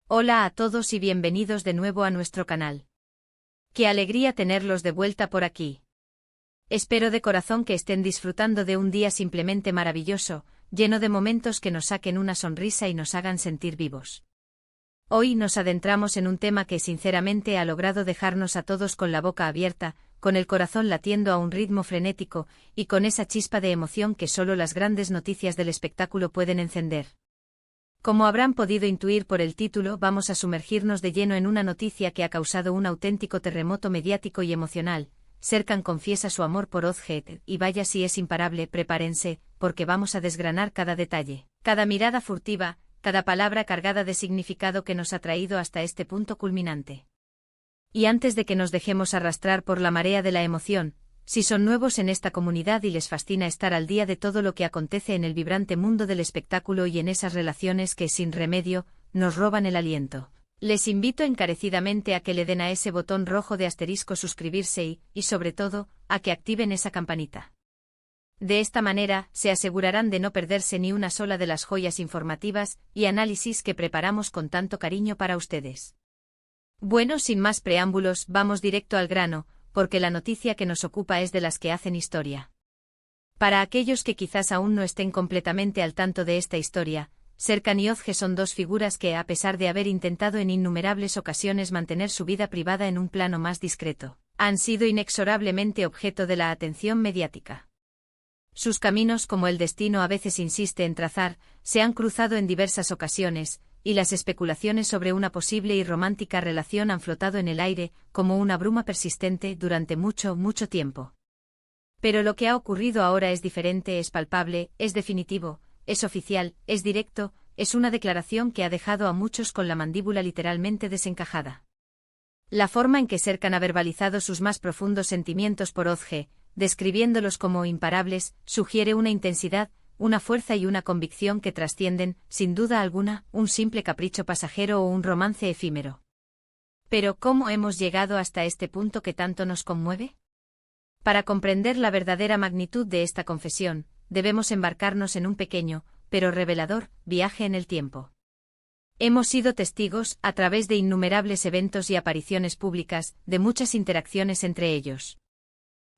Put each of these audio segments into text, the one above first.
Hola a todos y bienvenidos de nuevo a nuestro canal. Qué alegría tenerlos de vuelta por aquí. Espero de corazón que estén disfrutando de un día simplemente maravilloso, lleno de momentos que nos saquen una sonrisa y nos hagan sentir vivos. Hoy nos adentramos en un tema que sinceramente ha logrado dejarnos a todos con la boca abierta, con el corazón latiendo a un ritmo frenético y con esa chispa de emoción que solo las grandes noticias del espectáculo pueden encender. Como habrán podido intuir por el título, vamos a sumergirnos de lleno en una noticia que ha causado un auténtico terremoto mediático y emocional. Serkan confiesa su amor por Özge, y vaya si es imparable, prepárense, porque vamos a desgranar cada detalle, cada mirada furtiva, cada palabra cargada de significado que nos ha traído hasta este punto culminante. Y antes de que nos dejemos arrastrar por la marea de la emoción, si son nuevos en esta comunidad y les fascina estar al día de todo lo que acontece en el vibrante mundo del espectáculo y en esas relaciones que, sin remedio, nos roban el aliento, les invito encarecidamente a que le den a ese botón rojo de asterisco suscribirse y, sobre todo, a que activen esa campanita. De esta manera, se asegurarán de no perderse ni una sola de las joyas informativas y análisis que preparamos con tanto cariño para ustedes. Bueno, sin más preámbulos, vamos directo al grano, porque la noticia que nos ocupa es de las que hacen historia. Para aquellos que quizás aún no estén completamente al tanto de esta historia, Serkan y Özge son dos figuras que, a pesar de haber intentado en innumerables ocasiones mantener su vida privada en un plano más discreto, han sido inexorablemente objeto de la atención mediática. Sus caminos, como el destino a veces insiste en trazar, se han cruzado en diversas ocasiones, y las especulaciones sobre una posible y romántica relación han flotado en el aire, como una bruma persistente, durante mucho, mucho tiempo. Pero lo que ha ocurrido ahora es diferente, es palpable, es definitivo, es oficial, es directo, es una declaración que ha dejado a muchos con la mandíbula literalmente desencajada. La forma en que Serkan ha verbalizado sus más profundos sentimientos por Özge, describiéndolos como imparables, sugiere una intensidad, una fuerza y una convicción que trascienden, sin duda alguna, un simple capricho pasajero o un romance efímero. Pero ¿cómo hemos llegado hasta este punto que tanto nos conmueve? Para comprender la verdadera magnitud de esta confesión, debemos embarcarnos en un pequeño, pero revelador, viaje en el tiempo. Hemos sido testigos, a través de innumerables eventos y apariciones públicas, de muchas interacciones entre ellos.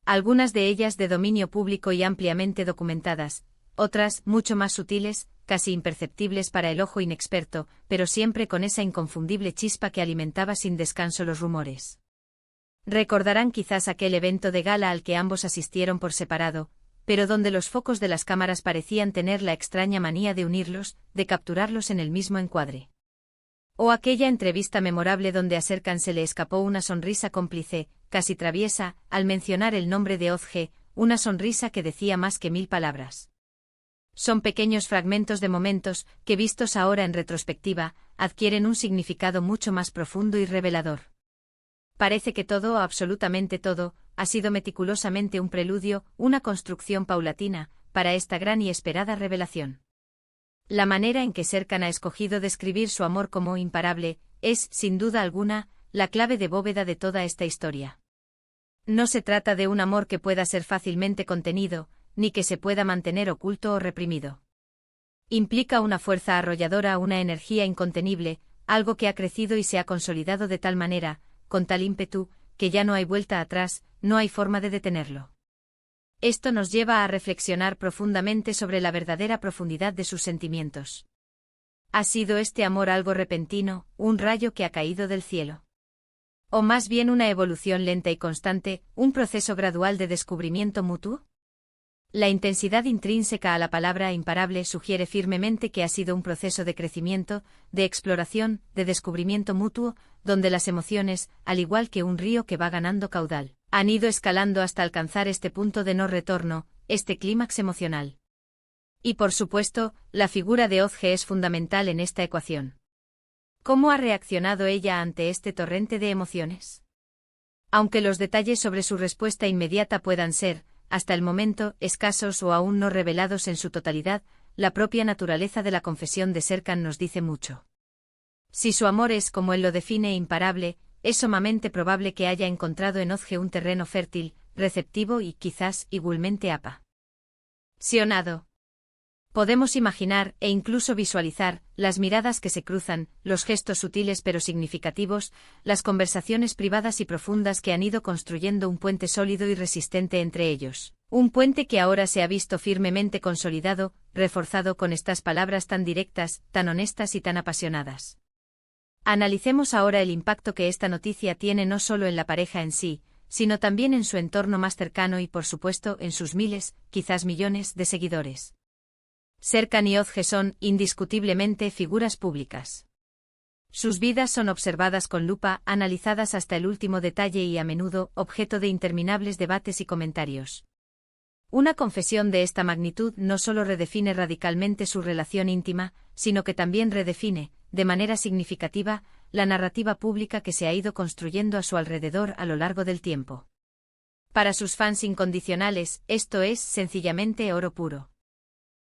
Algunas de ellas de dominio público y ampliamente documentadas, otras, mucho más sutiles, casi imperceptibles para el ojo inexperto, pero siempre con esa inconfundible chispa que alimentaba sin descanso los rumores. Recordarán quizás aquel evento de gala al que ambos asistieron por separado, pero donde los focos de las cámaras parecían tener la extraña manía de unirlos, de capturarlos en el mismo encuadre. O aquella entrevista memorable donde a Serkan se le escapó una sonrisa cómplice, casi traviesa, al mencionar el nombre de Özge, una sonrisa que decía más que 1000 palabras. Son pequeños fragmentos de momentos que, vistos ahora en retrospectiva, adquieren un significado mucho más profundo y revelador. Parece que todo, absolutamente todo, ha sido meticulosamente un preludio, una construcción paulatina, para esta gran y esperada revelación. La manera en que Serkan ha escogido describir su amor como imparable, es, sin duda alguna, la clave de bóveda de toda esta historia. No se trata de un amor que pueda ser fácilmente contenido, ni que se pueda mantener oculto o reprimido. Implica una fuerza arrolladora, una energía incontenible, algo que ha crecido y se ha consolidado de tal manera, con tal ímpetu, que ya no hay vuelta atrás, no hay forma de detenerlo. Esto nos lleva a reflexionar profundamente sobre la verdadera profundidad de sus sentimientos. ¿Ha sido este amor algo repentino, un rayo que ha caído del cielo? ¿O más bien una evolución lenta y constante, un proceso gradual de descubrimiento mutuo? La intensidad intrínseca a la palabra imparable sugiere firmemente que ha sido un proceso de crecimiento, de exploración, de descubrimiento mutuo, donde las emociones, al igual que un río que va ganando caudal, han ido escalando hasta alcanzar este punto de no retorno, este clímax emocional. Y por supuesto, la figura de Özge es fundamental en esta ecuación. ¿Cómo ha reaccionado ella ante este torrente de emociones? Aunque los detalles sobre su respuesta inmediata puedan ser, hasta el momento, escasos o aún no revelados en su totalidad, la propia naturaleza de la confesión de Serkan nos dice mucho. Si su amor es, como él lo define, imparable, es sumamente probable que haya encontrado en Özge un terreno fértil, receptivo y, quizás, igualmente apasionado. Podemos imaginar, e incluso visualizar, las miradas que se cruzan, los gestos sutiles pero significativos, las conversaciones privadas y profundas que han ido construyendo un puente sólido y resistente entre ellos. Un puente que ahora se ha visto firmemente consolidado, reforzado con estas palabras tan directas, tan honestas y tan apasionadas. Analicemos ahora el impacto que esta noticia tiene no solo en la pareja en sí, sino también en su entorno más cercano y por supuesto en sus miles, quizás millones, de seguidores. Serkan y Özge son, indiscutiblemente, figuras públicas. Sus vidas son observadas con lupa, analizadas hasta el último detalle y a menudo, objeto de interminables debates y comentarios. Una confesión de esta magnitud no solo redefine radicalmente su relación íntima, sino que también redefine, de manera significativa, la narrativa pública que se ha ido construyendo a su alrededor a lo largo del tiempo. Para sus fans incondicionales, esto es, sencillamente, oro puro.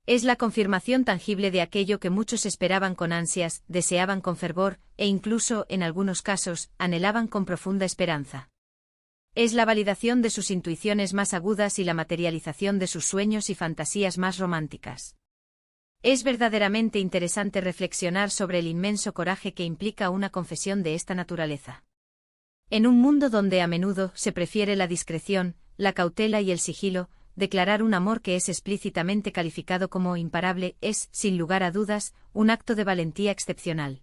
Es la confirmación tangible de aquello que muchos esperaban con ansias, deseaban con fervor, e incluso, en algunos casos, anhelaban con profunda esperanza. Es la validación de sus intuiciones más agudas y la materialización de sus sueños y fantasías más románticas. Es verdaderamente interesante reflexionar sobre el inmenso coraje que implica una confesión de esta naturaleza. En un mundo donde a menudo se prefiere la discreción, la cautela y el sigilo, declarar un amor que es explícitamente calificado como imparable es, sin lugar a dudas, un acto de valentía excepcional.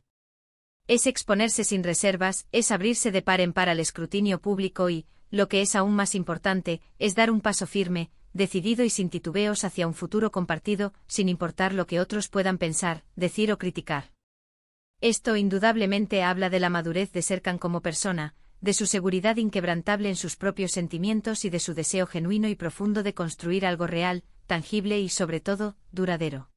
Es exponerse sin reservas, es abrirse de par en par al escrutinio público y, lo que es aún más importante, es dar un paso firme, decidido y sin titubeos hacia un futuro compartido, sin importar lo que otros puedan pensar, decir o criticar. Esto indudablemente habla de la madurez de Serkan como persona, de su seguridad inquebrantable en sus propios sentimientos y de su deseo genuino y profundo de construir algo real, tangible y sobre todo, duradero.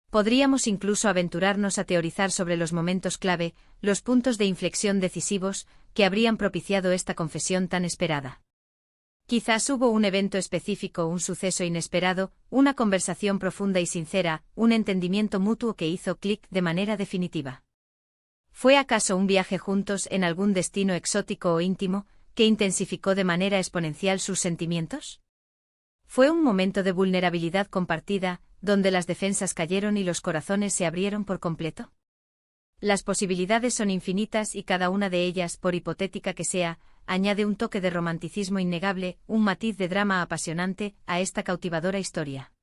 Podríamos incluso aventurarnos a teorizar sobre los momentos clave, los puntos de inflexión decisivos, que habrían propiciado esta confesión tan esperada. Quizás hubo un evento específico, un suceso inesperado, una conversación profunda y sincera, un entendimiento mutuo que hizo clic de manera definitiva. ¿Fue acaso un viaje juntos en algún destino exótico o íntimo, que intensificó de manera exponencial sus sentimientos? ¿Fue un momento de vulnerabilidad compartida, donde las defensas cayeron y los corazones se abrieron por completo? Las posibilidades son infinitas y cada una de ellas, por hipotética que sea, añade un toque de romanticismo innegable, un matiz de drama apasionante, a esta cautivadora historia.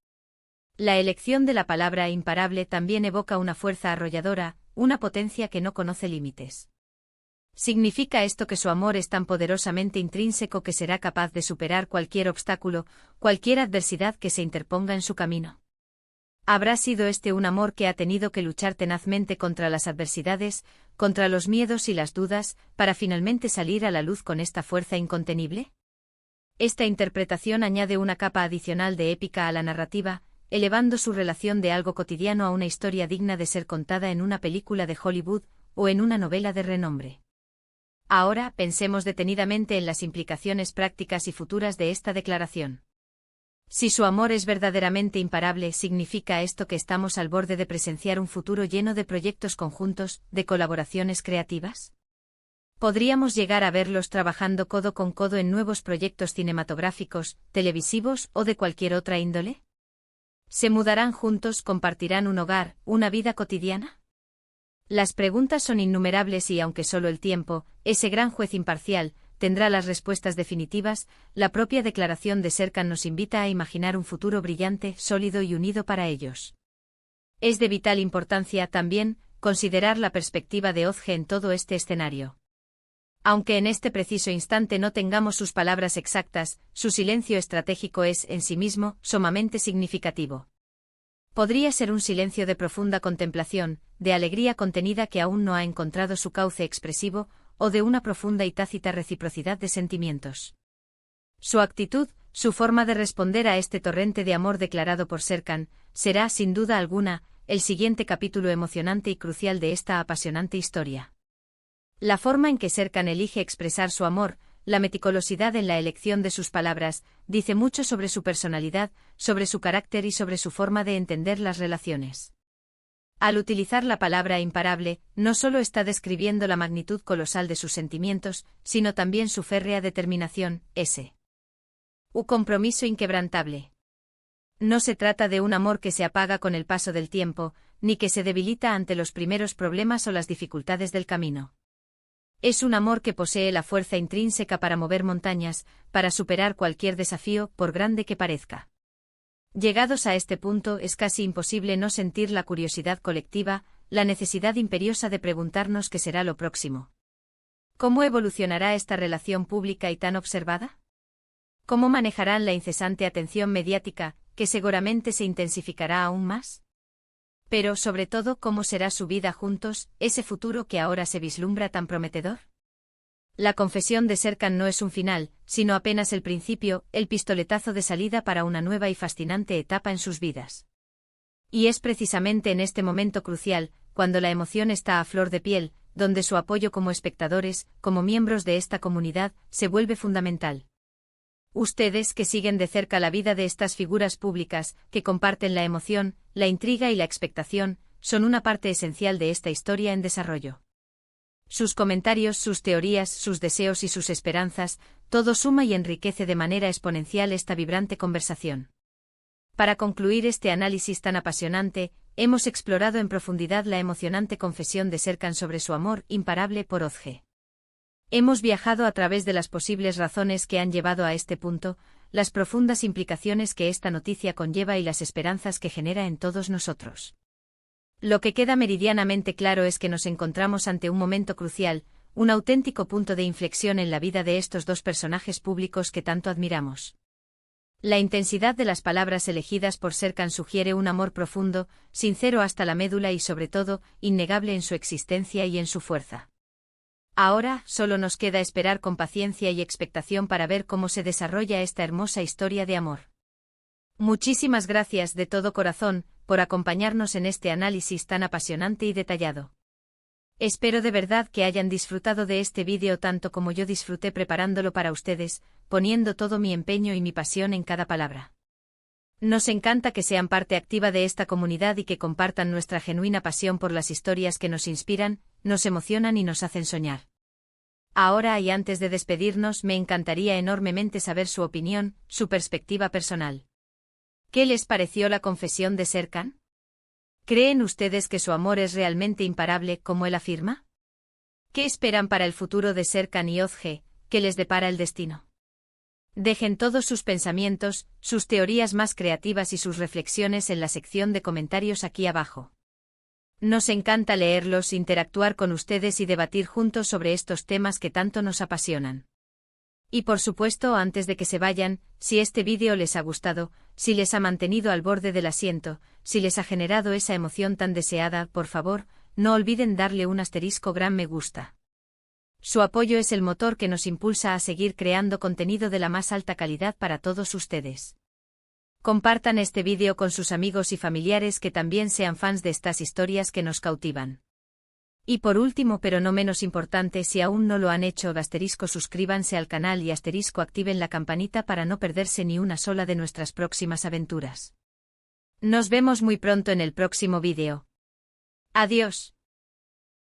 La elección de la palabra imparable también evoca una fuerza arrolladora, una potencia que no conoce límites. ¿Significa esto que su amor es tan poderosamente intrínseco que será capaz de superar cualquier obstáculo, cualquier adversidad que se interponga en su camino? ¿Habrá sido este un amor que ha tenido que luchar tenazmente contra las adversidades, contra los miedos y las dudas, para finalmente salir a la luz con esta fuerza incontenible? Esta interpretación añade una capa adicional de épica a la narrativa, elevando su relación de algo cotidiano a una historia digna de ser contada en una película de Hollywood o en una novela de renombre. Ahora, pensemos detenidamente en las implicaciones prácticas y futuras de esta declaración. Si su amor es verdaderamente imparable, ¿significa esto que estamos al borde de presenciar un futuro lleno de proyectos conjuntos, de colaboraciones creativas? ¿Podríamos llegar a verlos trabajando codo con codo en nuevos proyectos cinematográficos, televisivos o de cualquier otra índole? ¿Se mudarán juntos, compartirán un hogar, una vida cotidiana? Las preguntas son innumerables y aunque solo el tiempo, ese gran juez imparcial, tendrá las respuestas definitivas, la propia declaración de Serkan nos invita a imaginar un futuro brillante, sólido y unido para ellos. Es de vital importancia, también, considerar la perspectiva de Özge en todo este escenario. Aunque en este preciso instante no tengamos sus palabras exactas, su silencio estratégico es, en sí mismo, sumamente significativo. Podría ser un silencio de profunda contemplación, de alegría contenida que aún no ha encontrado su cauce expresivo, o de una profunda y tácita reciprocidad de sentimientos. Su actitud, su forma de responder a este torrente de amor declarado por Serkan, será, sin duda alguna, el siguiente capítulo emocionante y crucial de esta apasionante historia. La forma en que Serkan elige expresar su amor, la meticulosidad en la elección de sus palabras, dice mucho sobre su personalidad, sobre su carácter y sobre su forma de entender las relaciones. Al utilizar la palabra imparable, no solo está describiendo la magnitud colosal de sus sentimientos, sino también su férrea determinación, un compromiso inquebrantable. No se trata de un amor que se apaga con el paso del tiempo, ni que se debilita ante los primeros problemas o las dificultades del camino. Es un amor que posee la fuerza intrínseca para mover montañas, para superar cualquier desafío, por grande que parezca. Llegados a este punto, es casi imposible no sentir la curiosidad colectiva, la necesidad imperiosa de preguntarnos qué será lo próximo. ¿Cómo evolucionará esta relación pública y tan observada? ¿Cómo manejarán la incesante atención mediática, que seguramente se intensificará aún más? Pero, sobre todo, ¿cómo será su vida juntos, ese futuro que ahora se vislumbra tan prometedor? La confesión de Serkan no es un final, sino apenas el principio, el pistoletazo de salida para una nueva y fascinante etapa en sus vidas. Y es precisamente en este momento crucial, cuando la emoción está a flor de piel, donde su apoyo como espectadores, como miembros de esta comunidad, se vuelve fundamental. Ustedes, que siguen de cerca la vida de estas figuras públicas, que comparten la emoción, la intriga y la expectación, son una parte esencial de esta historia en desarrollo. Sus comentarios, sus teorías, sus deseos y sus esperanzas, todo suma y enriquece de manera exponencial esta vibrante conversación. Para concluir este análisis tan apasionante, hemos explorado en profundidad la emocionante confesión de Serkan sobre su amor imparable por Özge. Hemos viajado a través de las posibles razones que han llevado a este punto, las profundas implicaciones que esta noticia conlleva y las esperanzas que genera en todos nosotros. Lo que queda meridianamente claro es que nos encontramos ante un momento crucial, un auténtico punto de inflexión en la vida de estos dos personajes públicos que tanto admiramos. La intensidad de las palabras elegidas por Serkan sugiere un amor profundo, sincero hasta la médula y sobre todo, innegable en su existencia y en su fuerza. Ahora, solo nos queda esperar con paciencia y expectación para ver cómo se desarrolla esta hermosa historia de amor. Muchísimas gracias de todo corazón, por acompañarnos en este análisis tan apasionante y detallado. Espero de verdad que hayan disfrutado de este vídeo tanto como yo disfruté preparándolo para ustedes, poniendo todo mi empeño y mi pasión en cada palabra. Nos encanta que sean parte activa de esta comunidad y que compartan nuestra genuina pasión por las historias que nos inspiran, nos emocionan y nos hacen soñar. Ahora y antes de despedirnos, me encantaría enormemente saber su opinión, su perspectiva personal. ¿Qué les pareció la confesión de Serkan? ¿Creen ustedes que su amor es realmente imparable, como él afirma? ¿Qué esperan para el futuro de Serkan y Özge, que les depara el destino? Dejen todos sus pensamientos, sus teorías más creativas y sus reflexiones en la sección de comentarios aquí abajo. Nos encanta leerlos, interactuar con ustedes y debatir juntos sobre estos temas que tanto nos apasionan. Y por supuesto, antes de que se vayan, si este vídeo les ha gustado, si les ha mantenido al borde del asiento, si les ha generado esa emoción tan deseada, por favor, no olviden darle un gran me gusta. Su apoyo es el motor que nos impulsa a seguir creando contenido de la más alta calidad para todos ustedes. Compartan este vídeo con sus amigos y familiares que también sean fans de estas historias que nos cautivan. Y por último, pero no menos importante, si aún no lo han hecho, suscríbanse al canal y activen la campanita para no perderse ni una sola de nuestras próximas aventuras. Nos vemos muy pronto en el próximo vídeo. Adiós.